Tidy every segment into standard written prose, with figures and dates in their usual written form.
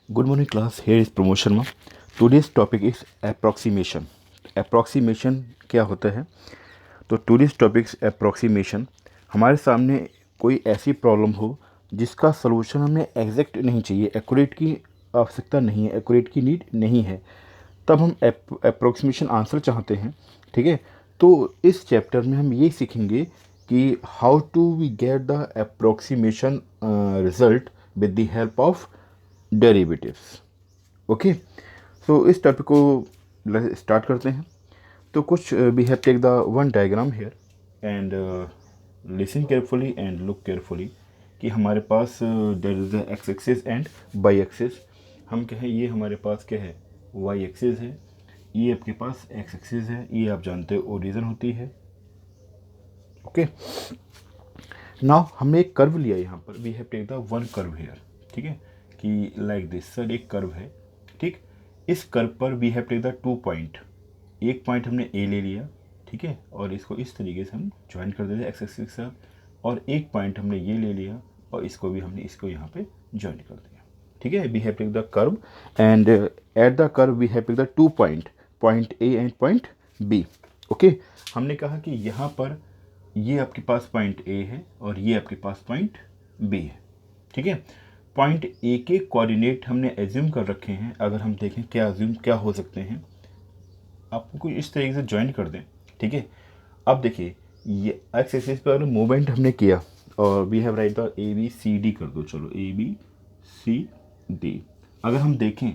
Good morning class, here is Pramod Sharma. Today's topic is approximation. Approximation क्या होता है? तो today's topic is approximation. हमारे सामने कोई ऐसी प्रॉब्लम हो जिसका सलूशन हमें एग्जैक्ट नहीं चाहिए, एक्यूरेट की आवश्यकता नहीं है, एक्यूरेट की नीड नहीं है, तब हम अप्रोक्सीमेशन आंसर चाहते हैं। ठीक है, तो इस चैप्टर में हम ये सीखेंगे कि how to we get the approximation result with the help of derivatives. Okay, so इस टॉपिक को स्टार्ट करते हैं। तो कुछ we have take the one diagram here and listen carefully and look carefully कि हमारे पास there is X axis and Y axis. हम कहें ये हमारे पास क्या है, वाई एक्सिस है, ये आपके पास एक्स एक्सिस है, ये आप जानते हो ओरिजिन होती है। ओके, नाउ हमने एक कर्व लिया यहाँ पर, we have take the one curve here. ठीक है, कि लाइक दिस सर एक कर्व है। ठीक, इस कर्व पर we have take the 2 point, एक पॉइंट हमने ए ले लिया। ठीक है, और इसको इस तरीके से हम ज्वाइन कर देते एक्स एक्सिस के साथ, और एक पॉइंट हमने ये ले लिया और इसको भी हमने इसको यहाँ पे ज्वाइन कर दिया। ठीक है, we have take the curve and at the curve we have take the 2 point, point A and point B. Okay, हमने कहा कि यहाँ पर ये आपके पास पॉइंट ए है और ये आपके पास पॉइंट बी है। ठीक है, पॉइंट ए के कोऑर्डिनेट हमने एज्यूम कर रखे हैं। अगर हम देखें क्या एज्यूम क्या हो सकते हैं, आपको कुछ इस तरीके से ज्वाइन कर दें। ठीक है, अब देखिए ये एक्स एक्सिस पर अगर मूवमेंट हमने किया और we have write the A B C D कर दो, चलो ए बी सी डी। अगर हम देखें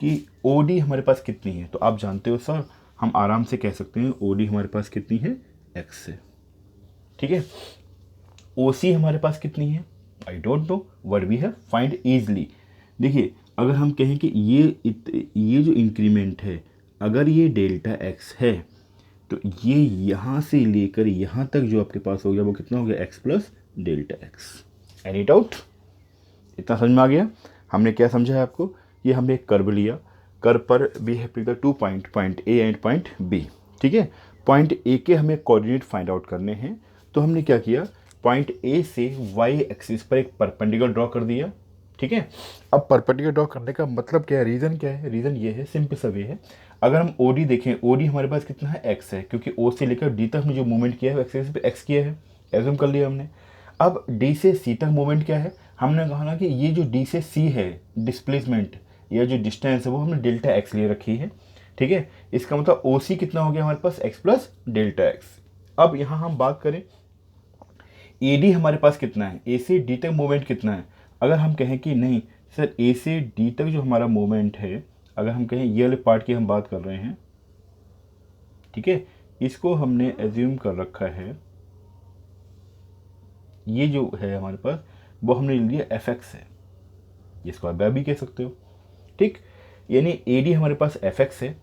कि ओ डी हमारे पास कितनी है, तो आप जानते हो सर हम आराम से कह सकते हैं ओ डी हमारे पास कितनी है, एक्स है। ठीक है, ओ सी हमारे पास कितनी है, I don't know what we have find easily. देखिए अगर हम कहें कि ये जो इंक्रीमेंट है, अगर ये डेल्टा एक्स है तो ये यहाँ से लेकर यहाँ तक जो आपके पास हो गया वो कितना हो गया, x plus delta x. Any doubt? इतना समझ में आ गया? हमने क्या समझा है आपको, ये हमने एक कर्व लिया, कर्व पर we have take the 2 point, point A and point B. ठीक है, पॉइंट ए के हमें कोऑर्डिनेट फाइंड आउट करने हैं, तो हमने क्या किया, पॉइंट ए से वाई एक्सिस पर एक परपेंडिकुलर ड्रॉ कर दिया। ठीक है, अब परपेंडिकुलर ड्रॉ करने का मतलब क्या है, रीज़न क्या है, रीज़न ये है, सिंपल सा वे है। अगर हम ओ डी देखें, ओ डी हमारे पास कितना है, एक्स है, क्योंकि ओ से लेकर डी तक हमने जो मूवमेंट किया है एक्सिस पे एक्स किया है, एज्यूम कर लिया हमने। अब डी से सी तक मूवमेंट क्या है, हमने कहा ना कि ये जो डी से सी है डिस्प्लेसमेंट या जो डिस्टेंस है वो हमने डेल्टा एक्स ले रखी है। ठीक है, इसका मतलब ओ सी कितना हो गया हमारे पास, एक्स प्लस डेल्टा एक्स। अब यहाँ हम बात करें ए डी हमारे पास कितना है, ए से डी तक मूवमेंट कितना है। अगर हम कहें कि नहीं सर ए से डी तक जो हमारा मूवमेंट है, अगर हम कहें ये वाले पार्ट की हम बात कर रहे हैं, ठीक है, इसको हमने एज्यूम कर रखा है, ये जो है हमारे पास वो हमने ले लिया एफ एक्स है, इसको आप भी कह सकते हो। ठीक, यानी ए डी हमारे पास एफ एक्स है,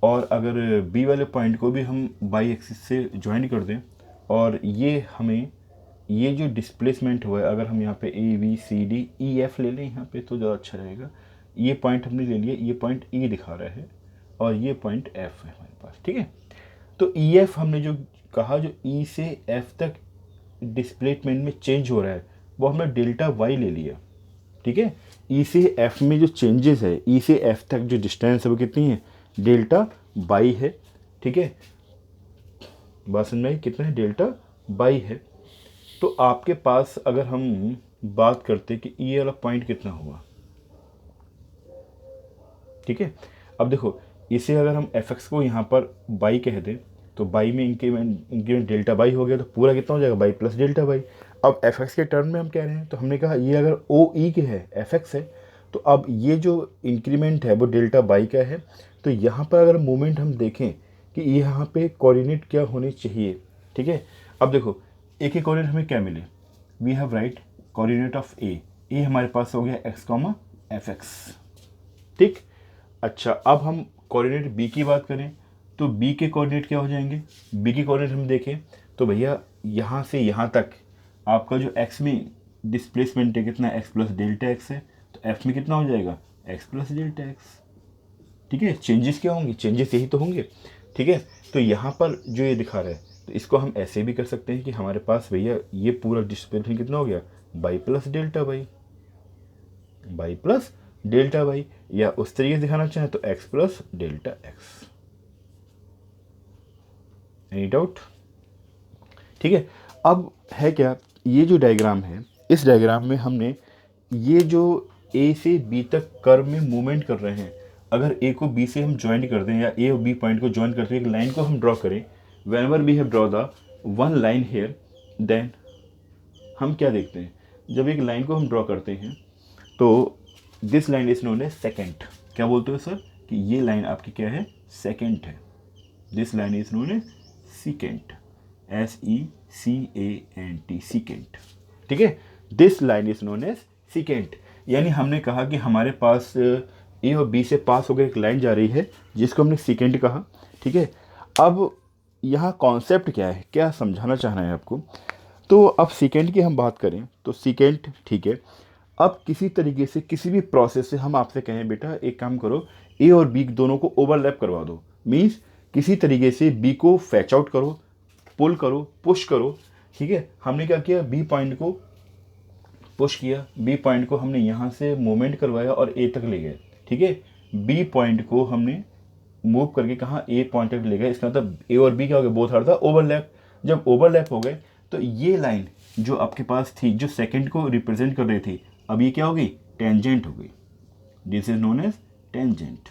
और अगर बी वाले पॉइंट को भी हम बाई एक्सिस से ज्वाइन कर दें, और ये हमें ये जो डिस्प्लेसमेंट हुआ है, अगर हम यहाँ पे A B C D E F ले लें यहाँ पे तो ज़्यादा अच्छा रहेगा। ये पॉइंट हमने ले लिया, ये पॉइंट ई दिखा रहा है और ये पॉइंट एफ है हमारे पास। ठीक है, तो ई एफ हमने जो कहा, जो ई से एफ तक डिस्प्लेसमेंट में चेंज हो रहा है वो हमने डेल्टा वाई ले लिया। ठीक है, ई से एफ में जो चेंजेस है, ई से एफ तक जो डिस्टेंस है वो कितनी है, डेल्टा बाई है। ठीक है, बात समझ में कितना है, डेल्टा बाई है। तो आपके पास अगर हम बात करते कि ये वाला पॉइंट कितना हुआ, ठीक है, अब देखो इसे अगर हम एफ एक्स को यहाँ पर बाई कह दें तो बाई में इंक्रीमेंट डेल्टा बाई हो गया, तो पूरा कितना हो जाएगा, बाई प्लस डेल्टा बाई। अब एफ एक्स के टर्म में हम कह रहे हैं, तो हमने कहा ये अगर ओ ई के है, एफ एक्स है, तो अब ये जो इंक्रीमेंट है वो डेल्टा बाई का है। तो यहाँ पर अगर मूवमेंट हम देखें कि यहाँ पे कोऑर्डिनेट क्या होने चाहिए। ठीक है, अब देखो एक एक कोऑर्डिनेट हमें क्या मिले, we have right coordinate of A, A हमारे पास हो गया एक्स कॉमा एफ एक्स। ठीक, अच्छा अब हम कोऑर्डिनेट बी की बात करें तो बी के कोऑर्डिनेट क्या हो जाएंगे, बी के कोऑर्डिनेट हम देखें तो भैया यहाँ से यहाँ तक आपका जो एक्स में डिस्प्लेसमेंट है कितना, एक्स प्लस डेल्टा एक्स है, तो एफ में कितना हो जाएगा, एक्स प्लस डेल्टा एक्स। ठीक है, चेंजेस क्या होंगे, चेंजेस यही तो होंगे। ठीक है, तो यहाँ पर जो ये दिखा रहा है तो इसको हम ऐसे भी कर सकते हैं कि हमारे पास भैया ये पूरा डिस्प्लेसमेंट कितना हो गया, y plus delta y, y plus delta y, या उस तरीके से दिखाना चाहें तो x plus delta x. Any doubt? ठीक है। अब है क्या, ये जो डायग्राम है, इस डायग्राम में हमने ये जो ए से बी तक कर्व में मूवमेंट कर रहे हैं, अगर ए को बी से हम ज्वाइन कर दें या ए और बी पॉइंट को ज्वाइन करते एक लाइन को हम ड्रॉ करें, whenever we have draw the one line here, then हम क्या देखते हैं, जब एक लाइन को हम ड्रॉ करते हैं तो this line is known as secant. क्या बोलते हो सर कि ये लाइन आपकी क्या है, सेकेंट है। This line is known as secant, SECANT, secant. ठीक है, this line is known as secant. यानी हमने कहा कि हमारे पास ए और बी से पास होकर एक लाइन जा रही है जिसको हमने सीकेंट कहा। ठीक है, अब यहाँ कॉन्सेप्ट क्या है, क्या समझाना चाहना है आपको। तो अब सीकेंट की हम बात करें तो सीकेंट, ठीक है, अब किसी तरीके से किसी भी प्रोसेस से हम आपसे कहें बेटा एक काम करो, ए और बी दोनों को ओवरलैप करवा दो, मीन्स किसी तरीके से बी को फैच आउट करो, पुल करो, पुश करो। ठीक है, हमने क्या किया, बी पॉइंट को पुश किया, बी पॉइंट को हमने यहाँ से मूवमेंट करवाया और ए तक ले गए। ठीक है, बी पॉइंट को हमने मूव करके कहाँ, ए पॉइंट तक ले गए। इसका मतलब ए और बी क्या हो गया, बोथ आर द ओवरलैप। जब ओवरलैप हो गए तो ये लाइन जो आपके पास थी, जो सेकंड को रिप्रेजेंट कर रही थी, अब ये क्या हो गई, टेंजेंट हो गई। This is known as tangent.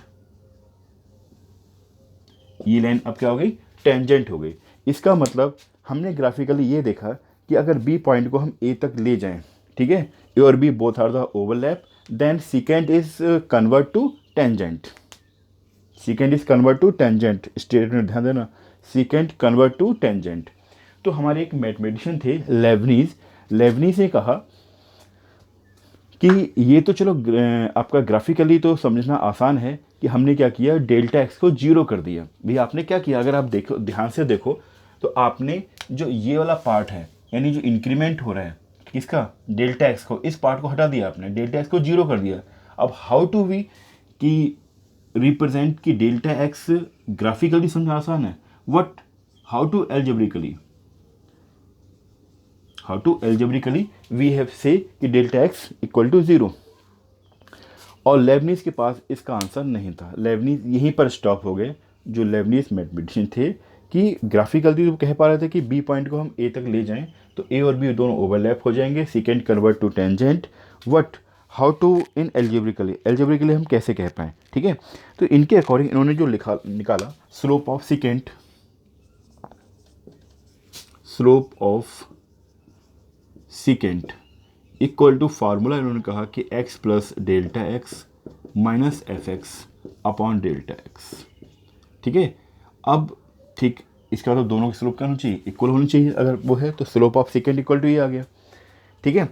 ये लाइन अब क्या हो गई, टेंजेंट हो गई। इसका मतलब हमने ग्राफिकली ये देखा कि अगर बी पॉइंट को हम ए तक ले जाएं, ठीक है, ए और B both are the overlap, then secant is convert to tangent. Secant is convert to tangent, statement ध्यान देना, सीकेंट कन्वर्ट टू टेंजेंट। तो हमारे एक मैथमेटिशियन थे लेबनीज, लेबनीज ने कहा कि ये तो चलो आपका ग्राफिकली तो समझना आसान है कि हमने क्या किया, डेल्टा एक्स को जीरो कर दिया। भैया आपने क्या किया, अगर आप देखो ध्यान से देखो तो आपने जो ये वाला पार्ट है, यानी जो इंक्रीमेंट हो रहा है किसका, डेल्टा एक्स को, इस पार्ट को हटा दिया आपने, डेल्टा एक्स को जीरो कर दिया। अब हाउ टू वी कि रिप्रेजेंट कि डेल्टा एक्स ग्राफिकली समझना आसान है, what how to algebraically, how to algebraically we have say कि delta x equal to zero. और लेबनीज के पास इसका आंसर नहीं था, लेबनीज यहीं पर स्टॉप हो गए। जो लेबनीज मैथमेटिशियन थे कि ग्राफिकली तो कह पा रहे थे कि बी पॉइंट को हम ए तक ले जाएं तो ए और बी दोनों ओवरलैप हो जाएंगे, secant convert to tangent, what how to in algebraically, algebraically हम कैसे कह पाएँ। ठीक है, तो इनके अकॉर्डिंग इन्होंने जो निकाला slope of secant, slope of secant equal to formula इन्होंने कहा कि x plus delta x minus f x upon delta x. ठीक है, अब ठीक इसका मतलब दोनों की स्लोप क्या होनी चाहिए, इक्वल होनी चाहिए। अगर वो है तो slope of second equal to ये आ गया। ठीक है,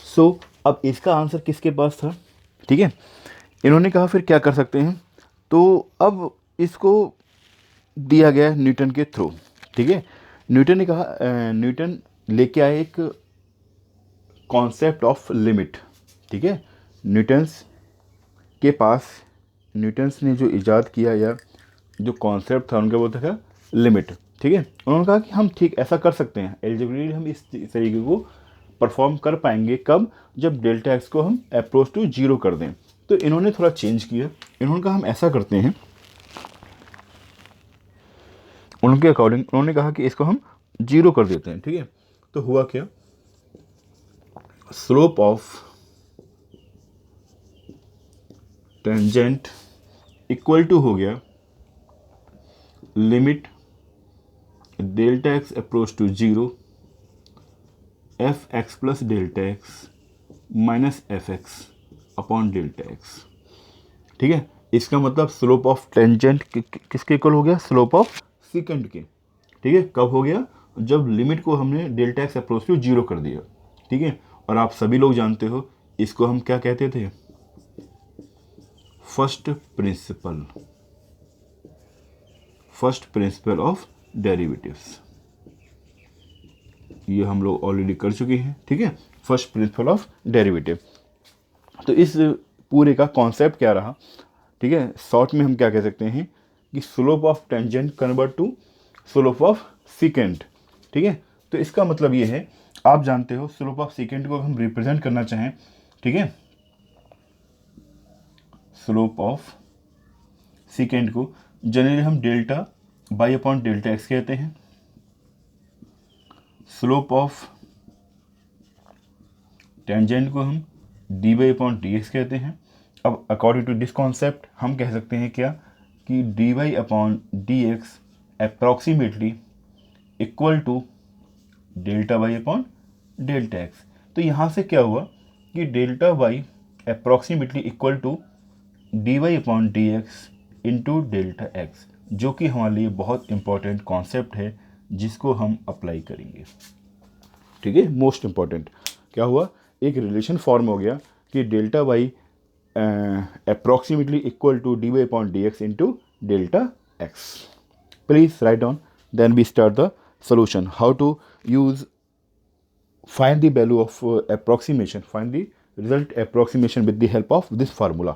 सो अब इसका आंसर किसके पास था। ठीक है, इन्होंने कहा फिर क्या कर सकते हैं, तो अब इसको दिया गया न्यूटन के थ्रू। ठीक है, न्यूटन ने कहा, न्यूटन लेके आए एक कॉन्सेप्ट ऑफ लिमिट। ठीक है, न्यूटन्स के पास, न्यूटन्स ने जो इजाद किया या जो कॉन्सेप्ट था उनका बोलता था लिमिट। ठीक है, उन्होंने कहा कि हम ठीक ऐसा कर सकते हैं, एल्जेब्रिकली हम इस तरीके को परफॉर्म कर पाएंगे कब, जब डेल्टा एक्स को हम अप्रोच टू जीरो कर दें। तो इन्होंने थोड़ा चेंज किया, इन्होंने कहा हम ऐसा करते हैं, उनके अकॉर्डिंग उन्होंने कहा कि इसको हम जीरो कर देते हैं। ठीक है, तो हुआ क्या, slope of tangent equal to हो गया limit delta x approach to zero f x plus delta x minus f x upon delta x. ठीक है, इसका मतलब स्लोप ऑफ टेंजेंट किसके इक्वल हो गया, स्लोप ऑफ सीकेंट के। ठीक है, कब हो गया, जब लिमिट को हमने delta x approach to zero कर दिया। ठीक है, और आप सभी लोग जानते हो इसको हम क्या कहते थे, first principle, first principle of derivatives. ये हम लोग ऑलरेडी कर चुके हैं। ठीक है, फर्स्ट प्रिंसिपल ऑफ डेरिवेटिव। तो इस पूरे का कॉन्सेप्ट क्या रहा। ठीक है, शॉर्ट में हम क्या कह सकते हैं कि slope of tangent convert to slope of secant. ठीक है, तो इसका मतलब ये है आप जानते हो स्लोप ऑफ सेकेंड को हम रिप्रेजेंट करना चाहें, ठीक है, स्लोप ऑफ सेकेंड को जनरली हम delta by upon delta x कहते हैं। स्लोप ऑफ टेंजेंट को हम D by upon d x कहते हैं। अब अकॉर्डिंग टू दिस कॉन्सेप्ट हम कह सकते हैं क्या कि d y upon d x approximately equal to delta y upon delta x. तो यहाँ से क्या हुआ कि delta y approximately equal to d y upon d x into delta x, जो कि हमारे लिए बहुत इंपॉर्टेंट कॉन्सेप्ट है जिसको हम अप्लाई करेंगे। ठीक है, मोस्ट इंपॉर्टेंट क्या हुआ, एक रिलेशन फॉर्म हो गया कि delta y approximately equal to d y upon d x into delta x. Please write down, then we start the solution. How to use, find the value of approximation, find the result approximation with the help of this formula.